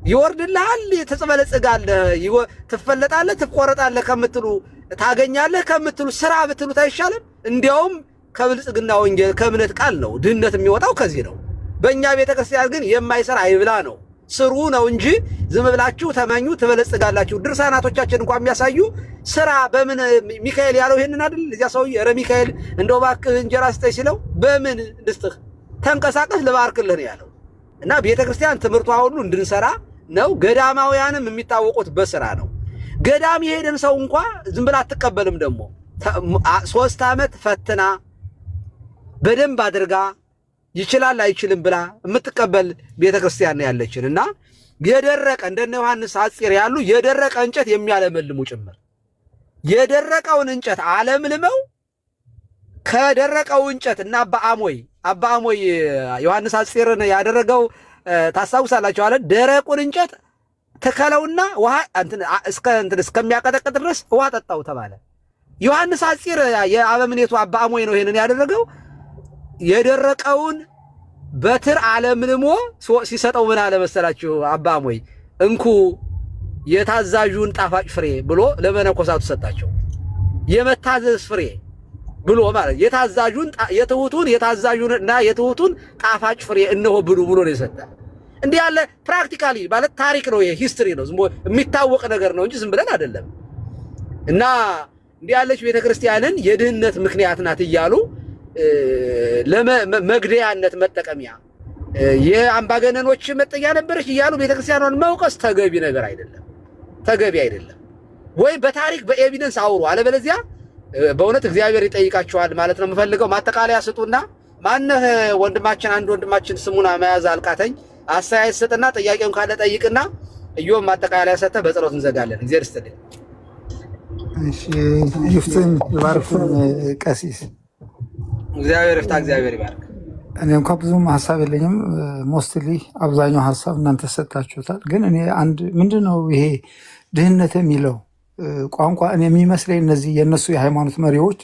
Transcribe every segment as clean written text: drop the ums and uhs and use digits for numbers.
ይወርድልሃል፣ ተጽበለጽጋለህ፣ ትፈለጣለህ፣ ትቆረጣለህ ከምትሉ ታገኛለህ ከምትሉ ስራ ብትሉት አይሻልም? እንዲያውም ከብልጽግና ወንጌል ከእምነት ቃል ነው ድህነት የሚወጣው ከዚህ ነው። በእኛ ቤተክርስቲያን ግን የማይሰራ አይብላ ነው፣ ስሩ ነው እንጂ ዝም ብላችሁ ተመኙ ትበለጽጋላችሁ። ድርሳናቶቻችን እንኳን የሚያሳዩ ስራ በምን ሚካኤል ያለው ይሄንን አይደል? እዚያ ሰውዬ ኧረ ሚካኤል እንደው እባክህ እንጀራ ስጠኝ ሲለው በምን ልስጥህ ተንቀሳቀስ ልባርክልህ ነው ያለው። እና ቤተክርስቲያን ትምህርቷ ሁሉ እንድንሰራ ነው። ገዳማውያንም የሚታወቁት በስራ ነው። ገዳም የሄደን ሰው እንኳ ዝም ብላ አትቀበልም። ደግሞ 3 ዓመት ፈትና በደንብ አድርጋ ይችላል አይችልም ብላ የምትቀበል ቤተክርስቲያን ነው ያለችን። እና የደረቀ እንደነ ዮሐንስ ሐጺር ያሉ የደረቀ እንጨት የሚያለመልሙ ጭምር የደረቀውን እንጨት አለምልመው ከደረቀው እንጨት እና አባ አሞይ ዮሐንስ ሐጺርን ያደረገው ታስታውሳላችሁ አለ። ደረቁን እንጨት ተከለውና ውሃ እስከሚያቀጠቅጥ ድረስ ውሃ ጠጣው ተባለ። ዮሐንስ ሐጺር የአበምኔቱ አባ አሞይ ነው ይሄንን ያደረገው። የደረቀውን በትር አለምልሞ ሲሰጠው ምን አለ መሰላችሁ? አባ አሞይ እንኩ የታዛዡን ጣፋጭ ፍሬ ብሎ ለመነኮሳቱ ሰጣቸው። የመታዘዝ ፍሬ ብሎ ማለት የታዛዡንና የትሁቱን ጣፋጭ ፍሬ እነሆ ብሉ ብሎ ነው የሰጠ። እንዲህ ያለ ፕራክቲካሊ ማለት ታሪክ ነው፣ ሂስትሪ ነው፣ ዝም የሚታወቅ ነገር ነው እንጂ ዝም ብለን አይደለም። እና እንዲህ ያለች ቤተክርስቲያንን የድህነት ምክንያት ናት እያሉ ለመግደያነት መጠቀሚያ የአምባገነኖች መጠጊያ ነበረች እያሉ ቤተክርስቲያኗን መውቀስ ተገቢ ነገር አይደለም፣ ተገቢ አይደለም። ወይ በታሪክ በኤቪደንስ አውሩ፣ አለበለዚያ በእውነት እግዚአብሔር ይጠይቃችኋል ማለት ነው የምፈልገው። ማጠቃለያ ስጡና ማነህ ወንድማችን አንድ ወንድማችን ስሙና መያዝ አልቃተኝ አስተያየት ስጥና ጥያቄውን ካለ ጠይቅና እዮም ማጠቃለያ ሰጥተህ በጸሎት እንዘጋለን። እግዚአብሔር ይስጥልኝ። እሺ ይፍትን ይባርኩን ቀሲስ። እግዚአብሔር ይፍታ፣ እግዚአብሔር ይባርክ። እኔ እንኳን ብዙም ሐሳብ የለኝም። ሞስትሊ አብዛኛው ሐሳብ እናንተ ሰጣችሁታል። ግን እኔ አንድ ምንድነው ይሄ ድህነት የሚለው ቋንቋ እኔ የሚመስለኝ እነዚህ የነሱ የሃይማኖት መሪዎች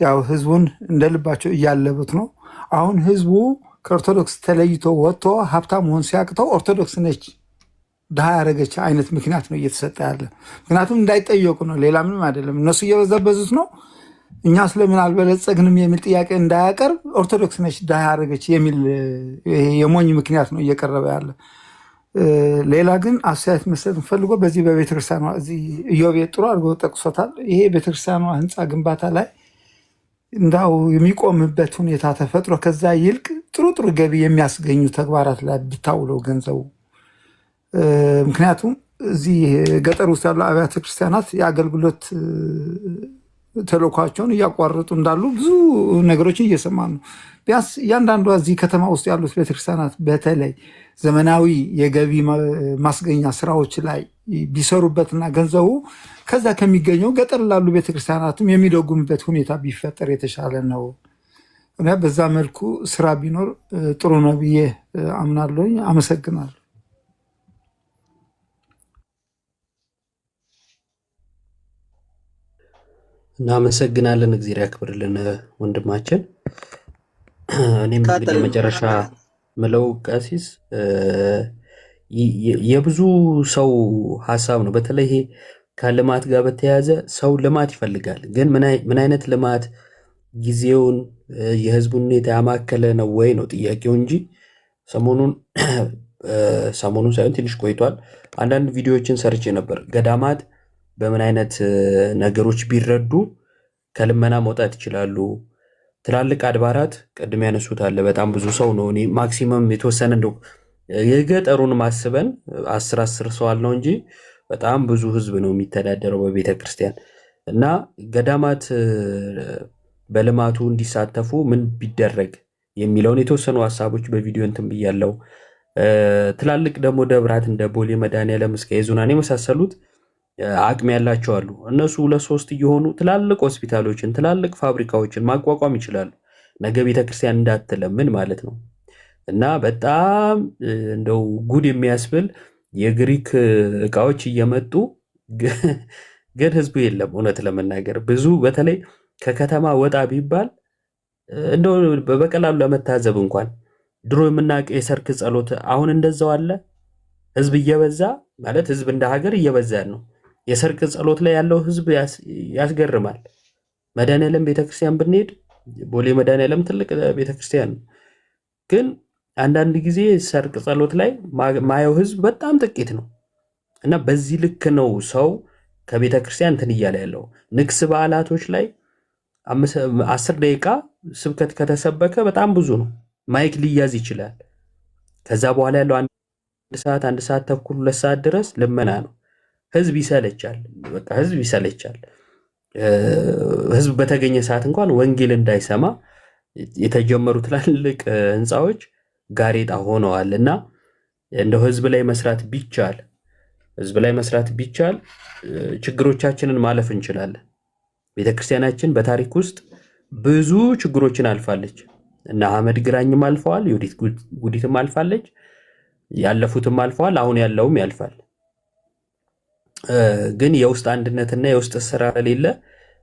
ያው ህዝቡን እንደልባቸው እያለቡት ነው። አሁን ህዝቡ ከኦርቶዶክስ ተለይቶ ወጥቶ ሀብታም መሆን ሲያቅተው ኦርቶዶክስ ነች ድሃ ያደረገች አይነት ምክንያት ነው እየተሰጠ ያለ። ምክንያቱም እንዳይጠየቁ ነው፣ ሌላ ምንም አይደለም። እነሱ እየበዘበዙት ነው። እኛ ስለምን አልበለጸግንም የሚል ጥያቄ እንዳያቀርብ ኦርቶዶክስ ነች ድሃ ያደረገች የሚል የሞኝ ምክንያት ነው እየቀረበ ያለ። ሌላ ግን አስተያየት መስጠት ፈልጎ በዚህ በቤተክርስቲያኗ እዚህ ኢዮብ ጥሩ አድርጎ ጠቅሶታል። ይሄ ቤተክርስቲያኗ ህንፃ ግንባታ ላይ እንዳው የሚቆምበት ሁኔታ ተፈጥሮ ከዛ ይልቅ ጥሩ ጥሩ ገቢ የሚያስገኙ ተግባራት ላይ ቢታውለው ገንዘቡ። ምክንያቱም እዚህ ገጠር ውስጥ ያሉ አብያተ ክርስቲያናት የአገልግሎት ተልኳቸውን እያቋረጡ እንዳሉ ብዙ ነገሮችን እየሰማን ነው። ቢያንስ እያንዳንዷ እዚህ ከተማ ውስጥ ያሉት ቤተክርስቲያናት በተለይ ዘመናዊ የገቢ ማስገኛ ስራዎች ላይ ቢሰሩበትና ገንዘቡ ከዛ ከሚገኘው ገጠር ላሉ ቤተክርስቲያናትም የሚደጉምበት ሁኔታ ቢፈጠር የተሻለ ነው። በዛ መልኩ ስራ ቢኖር ጥሩ ነው ብዬ አምናለሁኝ። አመሰግናለሁ። እናመሰግናለን። እግዚአብሔር ያክብርልን ወንድማችን። እኔም እንግዲህ መጨረሻ ምለው ቀሲስ የብዙ ሰው ሐሳብ ነው። በተለይ ይሄ ከልማት ጋር በተያያዘ ሰው ልማት ይፈልጋል። ግን ምን አይነት ልማት ጊዜውን የህዝቡን ሁኔታ ያማከለ ነው ወይ ነው ጥያቄው እንጂ ሰሞኑን ሳይሆን ትንሽ ቆይቷል አንዳንድ ቪዲዮዎችን ሰርቼ ነበር። ገዳማት በምን አይነት ነገሮች ቢረዱ ከልመና መውጣት ይችላሉ። ትላልቅ አድባራት ቅድም ያነሱት አለ። በጣም ብዙ ሰው ነው። እኔ ማክሲመም የተወሰነ እንደው የገጠሩን ማስበን 10 ሰው አልነው እንጂ በጣም ብዙ ህዝብ ነው የሚተዳደረው በቤተ ክርስቲያን እና ገዳማት በልማቱ እንዲሳተፉ ምን ቢደረግ የሚለውን የተወሰኑ ሐሳቦች በቪዲዮ እንትን ብያለሁ። ትላልቅ ደግሞ ደብራት እንደ ቦሌ መድኃኔዓለም እስከ የዙናን የመሳሰሉት አቅም ያላቸው አሉ። እነሱ 2-3 እየሆኑ ትላልቅ ሆስፒታሎችን ትላልቅ ፋብሪካዎችን ማቋቋም ይችላሉ። ነገ ቤተክርስቲያን እንዳትለምን ማለት ነው። እና በጣም እንደው ጉድ የሚያስብል የግሪክ እቃዎች እየመጡ ግን ህዝቡ የለም። እውነት ለመናገር ብዙ በተለይ ከከተማ ወጣ ቢባል እንደው በቀላሉ ለመታዘብ እንኳን ድሮ የምናውቀው የሰርክ ጸሎት አሁን እንደዛው አለ። ህዝብ እየበዛ ማለት ህዝብ እንደ ሀገር እየበዛ ነው። የሰርክ ጸሎት ላይ ያለው ህዝብ ያስገርማል። መድኃኔዓለም ቤተክርስቲያን ብንሄድ ቦሌ መድኃኔዓለም ትልቅ ቤተክርስቲያን ነው። ግን አንዳንድ ጊዜ ሰርክ ጸሎት ላይ ማየው ህዝብ በጣም ጥቂት ነው እና በዚህ ልክ ነው ሰው ከቤተክርስቲያን እንትን እያለ ያለው። ንግስ በዓላቶች ላይ 10 ደቂቃ ስብከት ከተሰበከ በጣም ብዙ ነው። ማይክ ሊያዝ ይችላል። ከዛ በኋላ ያለው 1 ሰዓት ተኩል 2 ሰዓት ድረስ ልመና ነው። ህዝብ ይሰለቻል። በቃ ህዝብ ይሰለቻል። ህዝብ በተገኘ ሰዓት እንኳን ወንጌል እንዳይሰማ የተጀመሩ ትላልቅ ህንፃዎች ጋሬጣ ሆነዋል እና እንደው ህዝብ ላይ መስራት ቢቻል ችግሮቻችንን ማለፍ እንችላለን። ቤተክርስቲያናችን በታሪክ ውስጥ ብዙ ችግሮችን አልፋለች እና አህመድ ግራኝም አልፈዋል፣ ዮዲት ጉዲትም አልፋለች፣ ያለፉትም አልፈዋል፣ አሁን ያለውም ያልፋል። ግን የውስጥ አንድነትና የውስጥ ስራ ስለሌለ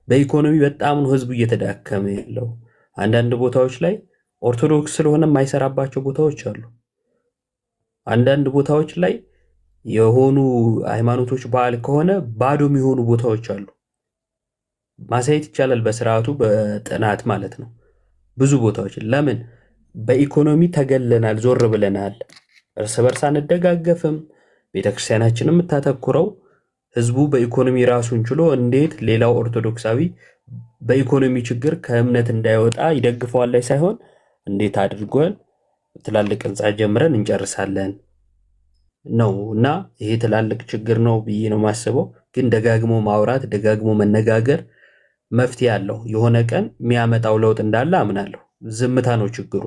በኢኮኖሚ በጣም ነው ህዝቡ እየተዳከመ ያለው። አንዳንድ ቦታዎች ላይ ኦርቶዶክስ ስለሆነ የማይሰራባቸው ቦታዎች አሉ። አንዳንድ ቦታዎች ላይ የሆኑ ሃይማኖቶች በዓል ከሆነ ባዶ የሚሆኑ ቦታዎች አሉ። ማሳየት ይቻላል በስርዓቱ በጥናት ማለት ነው። ብዙ ቦታዎች ለምን በኢኮኖሚ ተገለናል፣ ዞር ብለናል፣ እርስ በርስ አንደጋገፍም። ቤተክርስቲያናችንም የምታተኩረው ህዝቡ በኢኮኖሚ ራሱን ችሎ እንዴት ሌላው ኦርቶዶክሳዊ በኢኮኖሚ ችግር ከእምነት እንዳይወጣ ይደግፈዋል ላይ ሳይሆን እንዴት አድርጎን ትላልቅ ህንፃ ጀምረን እንጨርሳለን ነው። እና ይሄ ትላልቅ ችግር ነው ብዬ ነው የማስበው። ግን ደጋግሞ ማውራት ደጋግሞ መነጋገር መፍትሄ አለው። የሆነ ቀን የሚያመጣው ለውጥ እንዳለ አምናለሁ። ዝምታ ነው ችግሩ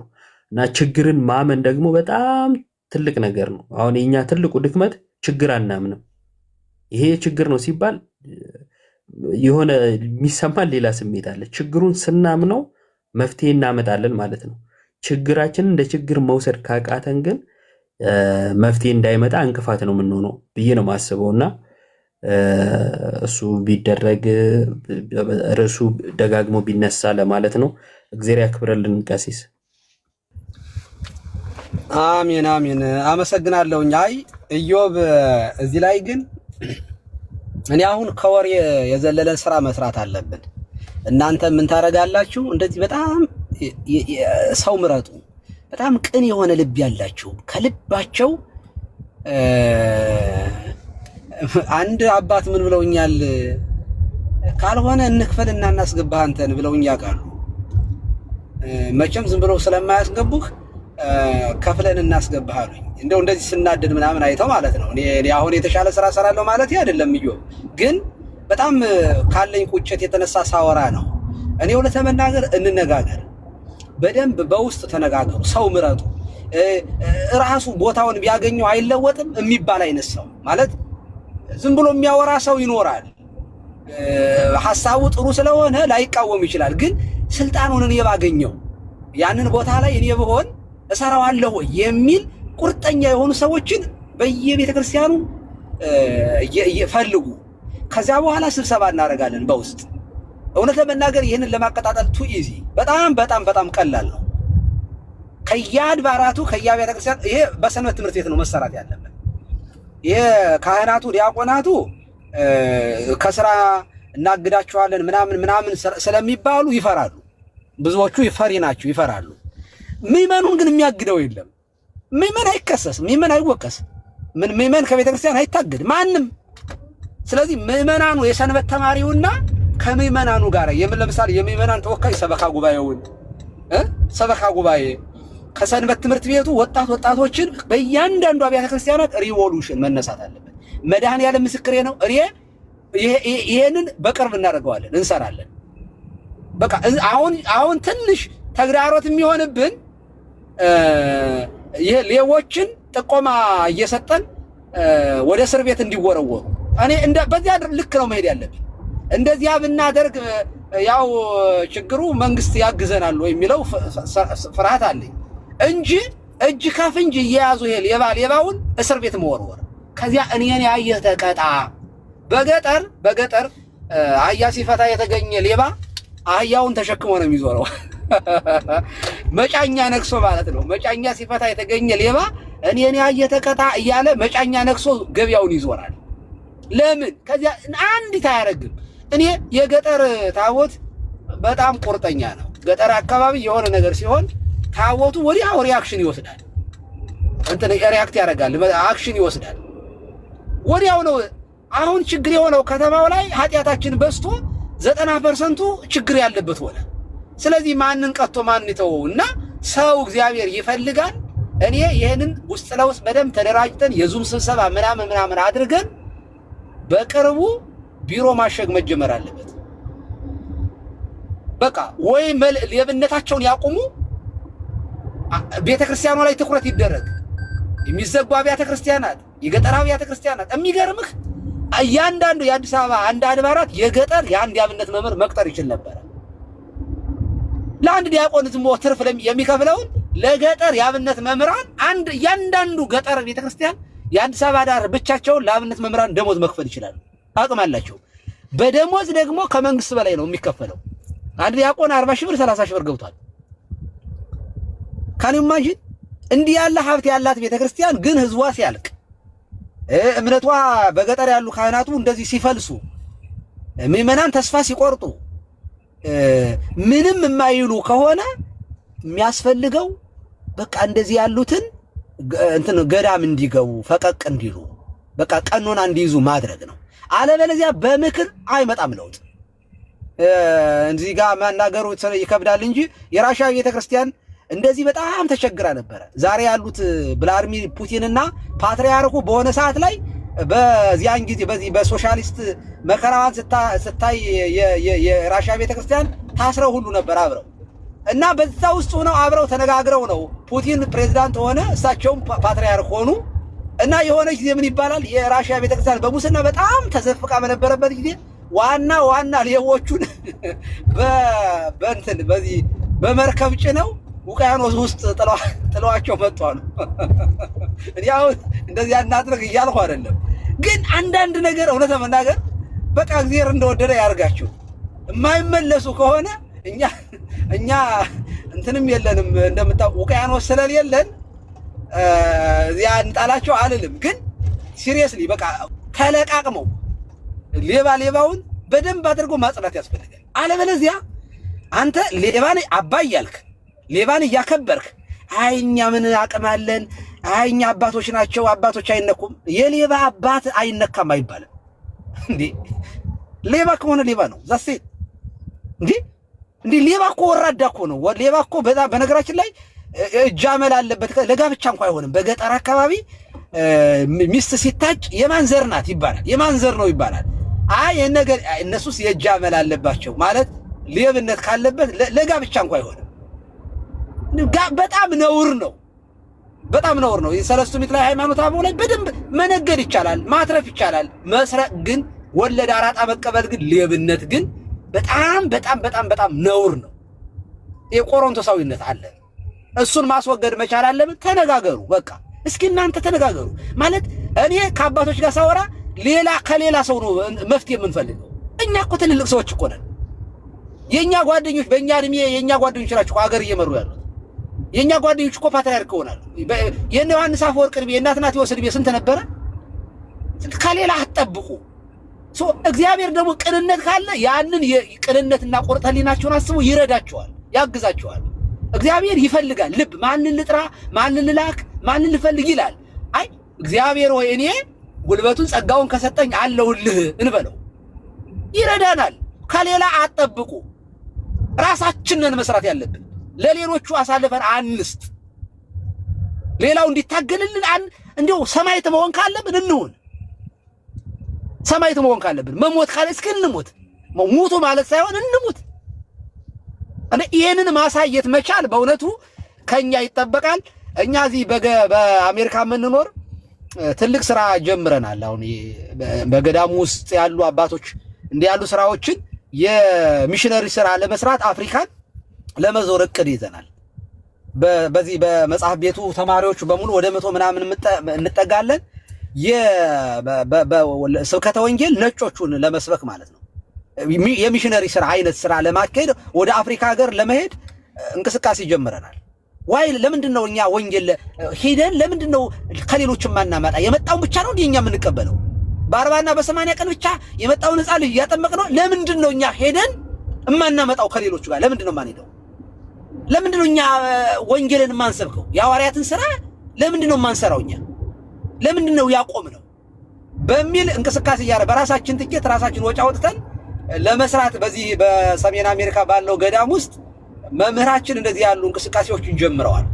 እና ችግርን ማመን ደግሞ በጣም ትልቅ ነገር ነው። አሁን የኛ ትልቁ ድክመት ችግር አናምንም። ይሄ ችግር ነው ሲባል የሆነ የሚሰማን ሌላ ስሜት አለ። ችግሩን ስናምነው መፍትሄ እናመጣለን ማለት ነው። ችግራችንን እንደ ችግር መውሰድ ካቃተን ግን መፍትሄ እንዳይመጣ እንቅፋት ነው የምንሆነው ብዬ ነው የማስበውና እሱ ቢደረግ ርዕሱ ደጋግሞ ቢነሳ ለማለት ነው። እግዚአብሔር ያክብረልን ቀሲስ። አሜን አሜን። አመሰግናለሁኝ። አይ ኢዮብ እዚህ ላይ ግን እኔ አሁን ከወሬ የዘለለ ስራ መስራት አለብን። እናንተ ምን ታረጋላችሁ? እንደዚህ በጣም ሰው ምረጡ። በጣም ቅን የሆነ ልብ ያላችሁ ከልባቸው አንድ አባት ምን ብለውኛል? ካልሆነ እንክፈልና እናስገባህ አንተን ብለውኛ ቃሉ መቼም ዝም ብለው ስለማያስገቡህ ከፍለን እናስገባህ አሉኝ። እንደው እንደዚህ ስናደድ ምናምን አይተው ማለት ነው። እኔ አሁን የተሻለ ስራ ሰራለሁ ማለት አይደለም። ኢዮብ ግን በጣም ካለኝ ቁጭት የተነሳ ሳወራ ነው። እኔ ሁለት መናገር እንነጋገር፣ በደንብ በውስጥ ተነጋገሩ፣ ሰው ምረጡ። ራሱ ቦታውን ቢያገኘው አይለወጥም የሚባል አይነት ሰው ማለት ዝም ብሎ የሚያወራ ሰው ይኖራል። ሐሳቡ ጥሩ ስለሆነ ላይቃወም ይችላል። ግን ስልጣኑን እኔ ባገኘው ያንን ቦታ ላይ እኔ ብሆን እሰራዋለሁ የሚል ቁርጠኛ የሆኑ ሰዎችን በየቤተክርስቲያኑ ፈልጉ። ከዚያ በኋላ ስብሰባ እናደርጋለን በውስጥ። እውነት ለመናገር ይህንን ለማቀጣጠል ቱ ኢዚ በጣም በጣም በጣም ቀላል ነው። ከየአድባራቱ ከየአብያተ ክርስቲያን ይሄ በሰንበት ትምህርት ቤት ነው መሰራት ያለበት። ይሄ ካህናቱ ዲያቆናቱ ከስራ እናግዳቸዋለን ምናምን ስለሚባሉ ይፈራሉ። ብዙዎቹ ይፈሪ ናቸው፣ ይፈራሉ። ምዕመኑን ግን የሚያግደው የለም። ምዕመን አይከሰስም፣ ምዕመን አይወቀስም፣ ምዕመን ከቤተ ክርስቲያን አይታገድ ማንም። ስለዚህ ምዕመናኑ የሰንበት ተማሪውና ከምዕመናኑ ጋር ለምሳሌ የምዕመናን ተወካይ ሰበካ ጉባኤ ከሰንበት ትምህርት ቤቱ ወጣቶችን በእያንዳንዱ አብያተ ክርስቲያናት ሪቮሉሽን መነሳት አለበት። መድኃኔዓለም ምስክሬ ነው። ይሄንን በቅርብ እናደርገዋለን፣ እንሰራለን። በቃ አሁን ትንሽ ተግዳሮት የሚሆንብን ይሄ ሌቦችን ጥቆማ እየሰጠን ወደ እስር ቤት እንዲወረወሩ በዚያ ልክ ነው መሄድ ያለብን። እንደዚያ ብናደርግ ያው ችግሩ መንግስት ያግዘናል ወይ የሚለው ፍርሃት አለኝ እንጂ እጅ ከፍንጅ እየያዙ ይሄ ሌባውን እስር ቤት መወርወር፣ ከዚያ እኔን ያየህ ተቀጣ። በገጠር አህያ ሲፈታ የተገኘ ሌባ አህያውን ተሸክሞ ነው የሚዞረው። መጫኛ ነክሶ ማለት ነው። መጫኛ ሲፈታ የተገኘ ሌባ እኔ አየተቀጣ እያለ መጫኛ ነክሶ ገበያውን ይዞራል። ለምን ከዚያ አንዲት አያረግም? እኔ የገጠር ታቦት በጣም ቁርጠኛ ነው። ገጠር አካባቢ የሆነ ነገር ሲሆን ታቦቱ ወዲያው ሪአክሽን ይወስዳል። እንትን ሪአክት ያደርጋል፣ አክሽን ይወስዳል ወዲያው ነው። አሁን ችግር የሆነው ከተማው ላይ ኃጢአታችን በዝቶ 90% ችግር ያለበት ሆነ። ስለዚህ ማንን ቀጥቶ ማን ይተውና ሰው እግዚአብሔር ይፈልጋል። እኔ ይሄንን ውስጥ ለውስጥ በደንብ ተደራጅተን የዙም ስብሰባ ምናምን አድርገን በቅርቡ ቢሮ ማሸግ መጀመር አለበት። በቃ ወይ ሌብነታቸውን ያቆሙ፣ ቤተክርስቲያኗ ላይ ትኩረት ይደረግ። የሚዘጉ አብያተ ክርስቲያናት፣ የገጠር አብያተ ክርስቲያናት የሚገርምህ እያንዳንዱ የአዲስ አበባ አንድ አድባራት የገጠር የአንድ የአብነት መምህር መቅጠር ይችል ነበር። ለአንድ ዲያቆን ዝም ብሎ ትርፍ የሚከፍለውን ለገጠር የአብነት መምህራን አንድ እያንዳንዱ ገጠር ቤተክርስቲያን የአዲስ አበባ ዳር ብቻቸውን ለአብነት መምህራን ደሞዝ መክፈል ይችላሉ፣ አቅም አላቸው። በደሞዝ ደግሞ ከመንግስት በላይ ነው የሚከፈለው። አንድ ዲያቆን 40 ሺህ ብር 30 ሺህ ብር ገብቷል። ካን ኢማጂን እንዲህ ያለ ሀብት ያላት ቤተክርስቲያን ግን ህዝቧ ሲያልቅ፣ እምነቷ በገጠር ያሉ ካህናቱ እንደዚህ ሲፈልሱ፣ ምዕመናን ተስፋ ሲቆርጡ፣ ምንም የማይሉ ከሆነ የሚያስፈልገው በቃ እንደዚህ ያሉትን እንትን ገዳም እንዲገቡ ፈቀቅ እንዲሉ በቃ ቀኖና እንዲይዙ ማድረግ ነው። አለበለዚያ በምክር አይመጣም ለውጥ። እዚህ ጋር ማናገሩ ይከብዳል እንጂ የራሻ ቤተክርስቲያን እንደዚህ በጣም ተቸግራ ነበረ። ዛሬ ያሉት ቭላድሚር ፑቲንና ፓትርያርኩ በሆነ ሰዓት ላይ በዚያን ጊዜ በዚህ በሶሻሊስት መከራዋን ስታይ የራሻ ቤተክርስቲያን ታስረው ሁሉ ነበር አብረው እና በዛ ውስጥ ሆነው አብረው ተነጋግረው ነው ፑቲን ፕሬዝዳንት ሆነ፣ እሳቸውም ፓትርያርክ ሆኑ። እና የሆነ ጊዜ ምን ይባላል የራሻ ቤተክርስቲያን በሙስና በጣም ተዘፍቃ በነበረበት ጊዜ ዋና ሌቦቹን በእንትን በዚህ በመርከብ ጭነው ውቅያኖስ ውስጥ ጥለዋቸው መጥተዋል። እኔ አሁን እንደዚህ እናድርግ እያልኩ አይደለም፣ ግን አንዳንድ ነገር እውነት ለመናገር በቃ እግዚአብሔር እንደወደደ ያርጋችሁ። የማይመለሱ ከሆነ እኛ እንትንም የለንም እንደምታውቁ ውቅያኖስ ስለሌለን እዚያ እንጣላቸው አልልም፣ ግን ሲሪየስሊ በቃ ተለቃቅመው ሌባውን በደንብ አድርጎ ማጽናት ያስፈልጋል። አለበለዚያ አንተ ሌባን አባይ ያልክ ሌባን እያከበርክ አይኛ ምን አቅም አለን፣ አይኛ አባቶች ናቸው፣ አባቶች አይነኩም። የሌባ አባት አይነካም አይባልም እንዴ? ሌባ ከሆነ ሌባ ነው ዛሴ እንዴ ሌባ እኮ ወራዳ እኮ ነው። ሌባ እኮ በጣም በነገራችን ላይ እጅ አመል አለበት። ለጋብቻ እንኳን አይሆንም። በገጠር አካባቢ ሚስት ሲታጭ የማን ዘር ናት ይባላል፣ የማን ዘር ነው ይባላል። አይ ነገር እነሱስ የእጅ አመል አለባቸው ማለት ሌብነት ካለበት ለጋብቻ እንኳን አይሆንም። በጣም ነውር ነው፣ በጣም ነውር ነው። የሰለስቱ ምዕት ላይ ሃይማኖት አበው ላይ በደንብ መነገድ ይቻላል፣ ማትረፍ ይቻላል። መስረቅ ግን ወለድ አራጣ መቀበል ግን ሌብነት ግን በጣም ነውር ነው። የቆሮንቶሳዊነት አለ። እሱን ማስወገድ መቻል አለብን። ተነጋገሩ፣ በቃ እስኪ እናንተ ተነጋገሩ። ማለት እኔ ከአባቶች ጋር ሳወራ ከሌላ ሰው ነው መፍትሄ የምንፈልገው። እኛ እኮ ትልልቅ ሰዎች እኮ ነን። የኛ ጓደኞች በእኛ እድሜ የኛ ጓደኞች ናቸው ሀገር እየመሩ ያሉት። የኛ ጓደኞች እኮ ፓትርያርክ ይሆናሉ። የእነ ዮሐንስ አፈወርቅ እድሜ የእናት ናቴዎስ እድሜ ስንት ነበረ? ከሌላ አትጠብቁ። እግዚአብሔር ደግሞ ቅንነት ካለ ያንን ቅንነትና ቁርጥ ሕሊናቸውን አስቦ ይረዳቸዋል፣ ያግዛቸዋል። እግዚአብሔር ይፈልጋል ልብ። ማንን ልጥራ፣ ማንን ልላክ፣ ማንን ልፈልግ ይላል። አይ እግዚአብሔር ወይ እኔ ጉልበቱን ጸጋውን ከሰጠኝ አለውልህ እንበለው፣ ይረዳናል። ከሌላ አትጠብቁ። ራሳችንን መስራት ያለብን፣ ለሌሎቹ አሳልፈን አንስጥ። ሌላው እንዲታገልልን እንደው ሰማዕት መሆን ካለብን እንሁን። ሰማዕት መሆን ካለብን መሞት ካለ እስኪ እንሞት። ሙቱ ማለት ሳይሆን እንሙት። ይሄንን ማሳየት መቻል በእውነቱ ከኛ ይጠበቃል። እኛ እዚህ በአሜሪካ የምንኖር ትልቅ ስራ ጀምረናል። አሁን በገዳሙ ውስጥ ያሉ አባቶች እንዲህ ያሉ ስራዎችን የሚሽነሪ ስራ ለመስራት አፍሪካን ለመዞር እቅድ ይዘናል። በዚህ በመጽሐፍ ቤቱ ተማሪዎቹ በሙሉ ወደ 100 ምናምን እንጠጋለን። ስብከተ ወንጌል ነጮቹን ለመስበክ ማለት ነው። የሚሽነሪ ስራ አይነት ስራ ለማካሄድ ወደ አፍሪካ ሀገር ለመሄድ እንቅስቃሴ ጀምረናል። ዋይ ለምንድነው እኛ ወንጌል ሄደን ለምንድነው ከሌሎች ማናመጣ? የመጣውን ብቻ ነው እንደኛ የምንቀበለው? በ40 እና በ80 ቀን ብቻ የመጣውን ሕፃን ልጅ ያጠመቅነው ለምንድነው እኛ ሄደን ማናመጣው ከሌሎች ጋር? ለምንድነው ማንሄደው? ለምንድነው እኛ ወንጌልን ማንሰብከው? የሐዋርያትን ሥራ ለምንድነው ማንሰራው? እኛ ለምንድነው ያቆምነው? በሚል እንቅስቃሴ ያረ በራሳችን ጥቂት ራሳችን ወጪ አውጥተን ለመስራት በዚህ በሰሜን አሜሪካ ባለው ገዳም ውስጥ መምህራችን እንደዚህ ያሉ እንቅስቃሴዎችን ጀምረዋል።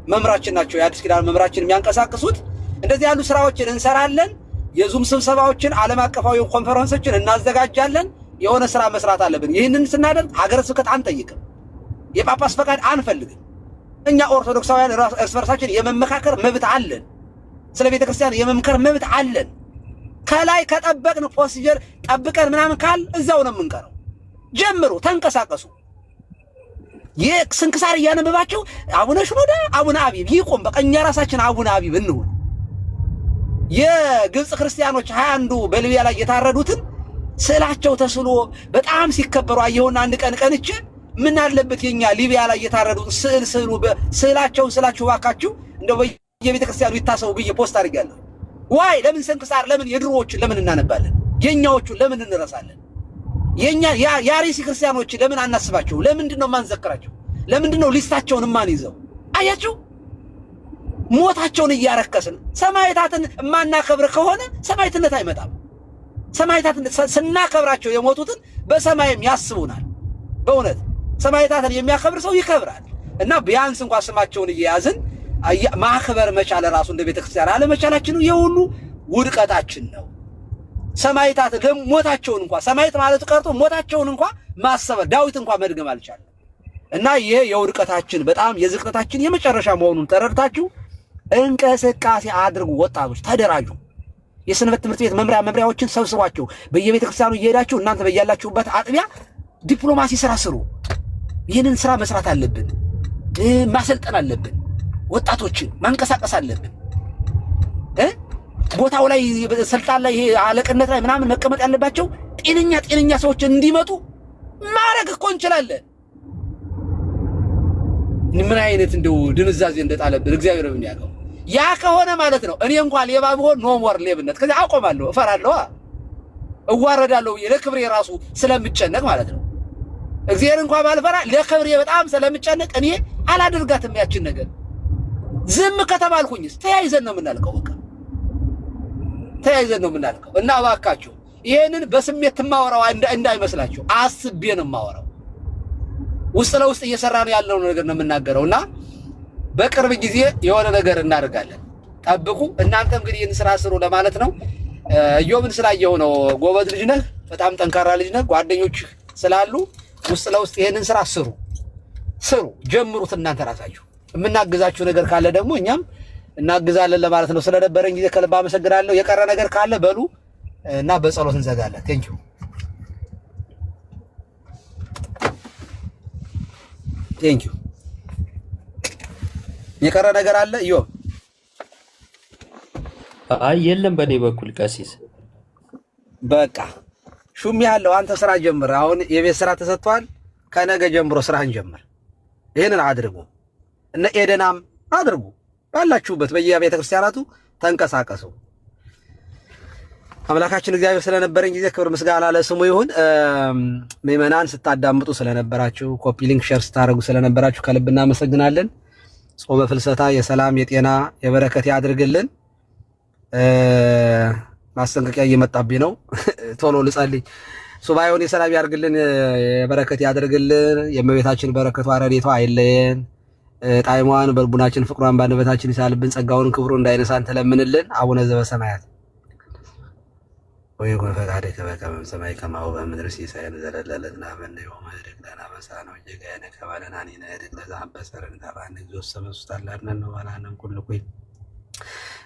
መምህራችን ናቸው የአዲስ ኪዳን መምህራችን የሚያንቀሳቅሱት። እንደዚህ ያሉ ስራዎችን እንሰራለን። የዙም ስብሰባዎችን፣ ዓለም አቀፋዊ ኮንፈረንሶችን እናዘጋጃለን። የሆነ ስራ መስራት አለብን። ይህንን ስናደርግ ሀገረ ስብከት አንጠይቅም፣ የጳጳስ ፈቃድ አንፈልግም። እኛ ኦርቶዶክሳውያን እርስ በርሳችን የመመካከር መብት አለን። ስለ ቤተ ክርስቲያን የመምከር መብት አለን። ከላይ ከጠበቅን ፕሮሲጀር ጠብቀን ምናምን ካል እዛው ነው የምንቀረው። ጀምሩ፣ ተንቀሳቀሱ። የስንክሳር እያነበባችሁ አቡነ ሽኖዳ አቡነ አቢብ ይቆም። በቃ እኛ ራሳችን አቡነ አቢብ እንሁን። የግብጽ ክርስቲያኖች 21ዱ በሊቢያ ላይ የታረዱትን ስዕላቸው ተስሎ በጣም ሲከበሩ አየሁና አንድ ቀን ቀንቼ ምን አለበት የኛ ሊቢያ ላይ የታረዱትን ስዕላቸውን ስላችሁ ባካችሁ እንደው በየቤተ ክርስቲያኑ ይታሰቡ ብዬ ፖስት አድርጋለሁ። ዋይ ለምን ስንክሳር ለምን የድሮዎችን ለምን እናነባለን? የኛዎቹን ለምን እንረሳለን? የኛ ያሪሲ ክርስቲያኖች ለምን አናስባቸው? ለምንድነው ማንዘክራቸው? ለምንድነው ሊስታቸውን ማን ይዘው? አያችሁ፣ ሞታቸውን እያረከስን ሰማዕታትን ማናከብር ከሆነ ሰማዕትነት አይመጣም። ሰማዕታትን ስናከብራቸው የሞቱትን በሰማይም ያስቡናል። በእውነት ሰማዕታትን የሚያከብር ሰው ይከብራል። እና ቢያንስ እንኳን ስማቸውን እየያዝን ማክበር መቻል ራሱ እንደ ቤተክርስቲያን አለመቻላችን የሁሉ ውድቀታችን ነው። ሰማዕታት ሞታቸውን እንኳን ሰማዕት ማለት ቀርቶ ሞታቸውን እንኳን ማሰብ ዳዊት እንኳን መድገም አልቻለም። እና ይሄ የውድቀታችን በጣም የዝቅጠታችን የመጨረሻ መሆኑን ተረድታችሁ እንቅስቃሴ አድርጉ። ወጣቶች ተደራጁ። የሰንበት ትምህርት ቤት መምሪያዎችን ሰብስቧቸው በየቤተ ክርስቲያኑ እየሄዳችሁ እናንተ በያላችሁበት አጥቢያ ዲፕሎማሲ ስራ ስሩ። ይህንን ስራ መስራት አለብን። ማሰልጠን አለብን። ወጣቶችን ማንቀሳቀስ አለብን። ቦታው ላይ ስልጣን ላይ ይሄ አለቅነት ላይ ምናምን መቀመጥ ያለባቸው ጤነኛ ሰዎች እንዲመጡ ማድረግ እኮ እንችላለን። ምን አይነት እንደው ድንዛዜ እንደጣለብን እግዚአብሔር ነው የሚያውቀው። ያ ከሆነ ማለት ነው እኔ እንኳን ሌባ ብሆን ኖ ሞር ሌብነት ከዛ አቆማለሁ፣ እፈራለሁ፣ እዋረዳለሁ ለክብሬ ራሱ ስለምጨነቅ ማለት ነው። እግዚአብሔር እንኳን ባልፈራ ለክብሬ በጣም ስለምጨነቅ እኔ አላደርጋትም ያችን ነገር። ዝም ከተባልኩኝስ ተያይዘን ነው የምናልቀው። በቃ ተያይዘን ነው የምናልቀው። እና እባካችሁ ይሄንን በስሜት ማወራው እንዳይመስላችሁ፣ አስቤ ነው የማወራው። ውስጥ ለውስጥ እየሰራን ያለው ነገር ነው የምናገረውና በቅርብ ጊዜ የሆነ ነገር እናደርጋለን። ጠብቁ። እናንተም እንግዲህ ይህን ስራ ስሩ ለማለት ነው። ኢዮብን ስላየው ነው። ጎበዝ ልጅ ነህ፣ በጣም ጠንካራ ልጅ ነህ። ጓደኞች ስላሉ ውስጥ ለውስጥ ይሄንን ስራ ስሩ፣ ጀምሩት። እናንተ ራሳችሁ የምናግዛችሁ ነገር ካለ ደግሞ እኛም እናግዛለን ለማለት ነው። ስለነበረን ጊዜ ከልብ አመሰግናለሁ። የቀረ ነገር ካለ በሉ እና በጸሎት እንዘጋለን። ቴንኪው የቀረ ነገር አለ ኢዮብ? አይ የለም በኔ በኩል ቀሲስ። በቃ ሹም ያለው አንተ ስራ ጀምር። አሁን የቤት ስራ ተሰጥቷል። ከነገ ጀምሮ ስራህን ጀምር። ይሄንን አድርጉ። እነ ኤደናም አድርጉ። ባላችሁበት በየቤተ ክርስቲያናቱ ተንቀሳቀሱ። አምላካችን እግዚአብሔር ስለነበረን ጊዜ ክብር ምስጋና ለስሙ ይሁን። ምእመናን ስታዳምጡ ስለነበራችሁ፣ ኮፒ ሊንክ ሼር ስታደርጉ ስለነበራችሁ ከልብ እናመሰግናለን። ጾመ ፍልሰታ የሰላም የጤና የበረከት ያድርግልን። ማስጠንቀቂያ እየመጣብኝ ነው። ቶሎ ልጸልይ። ሱባኤውን የሰላም ያድርግልን፣ የበረከት ያድርግልን። የእመቤታችን በረከቷ ረድኤቷ አይለየን። ጣዕሟን በልቡናችን ፍቅሯን ባንደበታችን ይሳልብን። ጸጋውን ክብሩ እንዳይነሳን ተለምንልን። አቡነ ዘበሰማያት ወይኩን ፈቃድከ በከመ በሰማይ ከማሁ በምድር ሲሳየነ ዘለለዕለትነ ሀበነ ዮም ወኅድግ ለነ አበሳነ ወጌጋየነ ከመ ንሕነኒ ንኅድግ ለዘአንበሰረን ተባነ እግዚኦስ መሱታላድነን ነው ባላንም ኩሉ ኩይ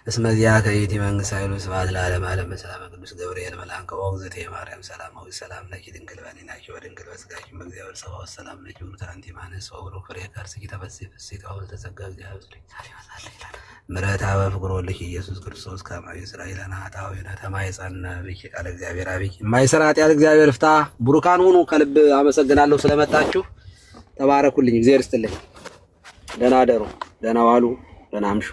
እስመ ዚአከ ይእቲ መንግሥት ኃይሉ ስብሐት ለዓለመ ዓለም። በሰላመ ቅዱስ ገብርኤል መልአከ ወእግዝእትየ ማርያም ሰላማዊ ሰላም ለኪ ድንግል በኅሊናኪ ወድንግል በሥጋኪ በእግዚአብሔር ጸባኦት ሰላም ለኪ ውእቱ አንቲ እማንስት ወቡሩክ ፍሬ ከርሥኪ ተፈሥሒ ፍሥሕት ወተጸጋ እግዚአብሔር ምሕረተ በፍቅር ወልድኪ ኢየሱስ ክርስቶስ ከመ ይሥረይ ለነ ኃጣውኢነ ተማኅፀነ ብኪ ቃለ እግዚአብሔር አብይ። የማይሰራ ኃጢአት እግዚአብሔር ፍታ። ቡሩካን ሁኑ። ከልብ አመሰግናለሁ ስለመጣችሁ። ተባረኩልኝ። እግዚአብሔር ይስጥልኝ። ደህና አደሩ፣ ደህና ዋሉ፣ ደህና አምሹ።